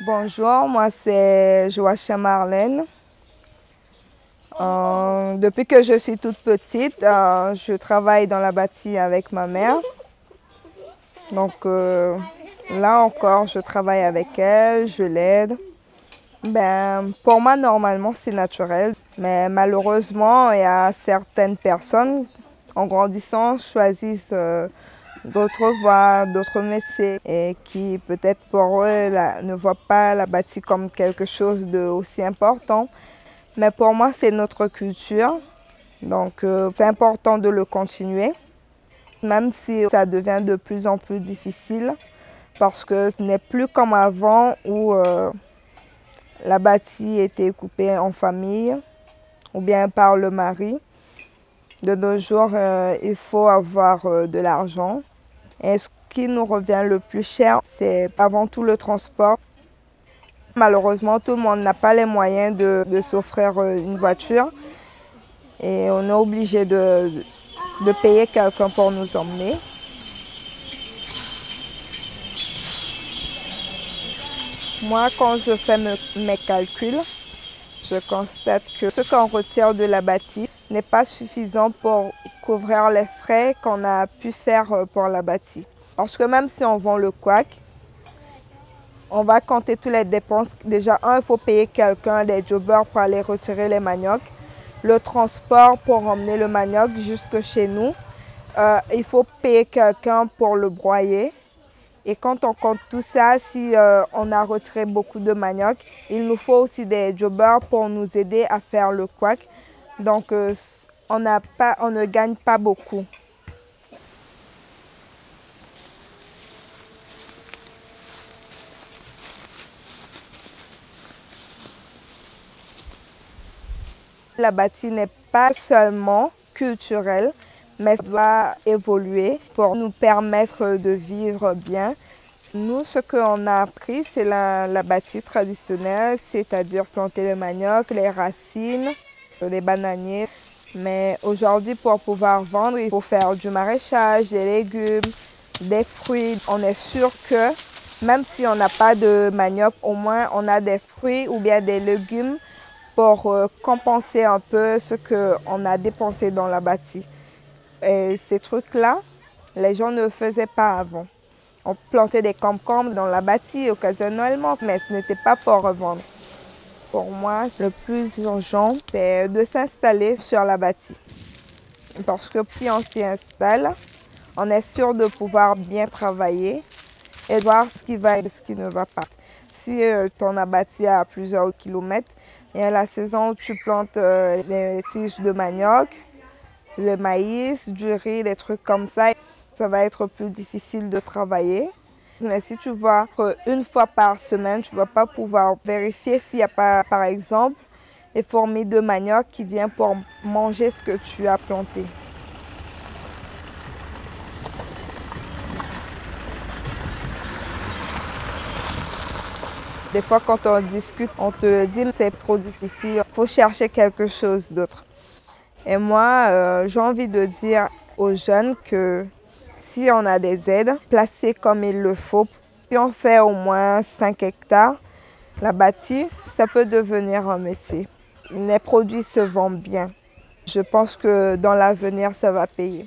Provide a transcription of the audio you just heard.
Bonjour, moi c'est Joachim Marlène. Depuis que je suis toute petite, je travaille dans la bâtie avec ma mère. Donc là encore, je travaille avec elle, je l'aide. Pour moi, normalement, c'est naturel. Mais malheureusement, il y a certaines personnes, en grandissant, choisissent d'autres voies, d'autres métiers et qui peut-être pour eux ne voient pas la bâtie comme quelque chose d'aussi important. Mais pour moi, c'est notre culture, donc c'est important de le continuer, même si ça devient de plus en plus difficile, parce que ce n'est plus comme avant où la bâtie était coupée en famille ou bien par le mari. De nos jours, il faut avoir de l'argent. Et ce qui nous revient le plus cher, c'est avant tout le transport. Malheureusement, tout le monde n'a pas les moyens de s'offrir une voiture et on est obligé de payer quelqu'un pour nous emmener. Moi, quand je fais mes calculs, je constate que ce qu'on retire de la bâtie n'est pas suffisant pour couvrir les frais qu'on a pu faire pour la bâtie. Parce que même si on vend le couac, on va compter toutes les dépenses. Déjà, il faut payer quelqu'un, des jobbers pour aller retirer les maniocs. Le transport pour emmener le manioc jusque chez nous. Il faut payer quelqu'un pour le broyer. Et quand on compte tout ça, si on a retiré beaucoup de manioc, il nous faut aussi des jobbers pour nous aider à faire le couac. Donc, on ne gagne pas beaucoup. La bâtie n'est pas seulement culturelle, mais doit évoluer pour nous permettre de vivre bien. Nous, ce qu'on a appris, c'est la bâtie traditionnelle, c'est-à-dire planter le manioc, les racines, les bananiers. Mais aujourd'hui, pour pouvoir vendre, il faut faire du maraîchage, des légumes, des fruits. On est sûr que même si on n'a pas de manioc, au moins on a des fruits ou bien des légumes pour compenser un peu ce qu'on a dépensé dans la bâtie. Et ces trucs-là, les gens ne faisaient pas avant. On plantait des concombres dans la bâtie occasionnellement, mais ce n'était pas pour revendre. Pour moi, le plus urgent, c'est de s'installer sur la bâtie. Parce que si on s'y installe, on est sûr de pouvoir bien travailler et voir ce qui va et ce qui ne va pas. Si ton bâti à plusieurs kilomètres, il y a la saison où tu plantes les tiges de manioc, le maïs, du riz, des trucs comme ça. Ça va être plus difficile de travailler. Mais si tu vas une fois par semaine, tu ne vas pas pouvoir vérifier s'il n'y a pas, par exemple, des fourmis de manioc qui viennent pour manger ce que tu as planté. Des fois, quand on discute, on te dit que c'est trop difficile, il faut chercher quelque chose d'autre. Et moi, j'ai envie de dire aux jeunes que si on a des aides placées comme il le faut, puis on fait au moins 5 hectares, la bâtie, ça peut devenir un métier. Les produits se vendent bien. Je pense que dans l'avenir, ça va payer.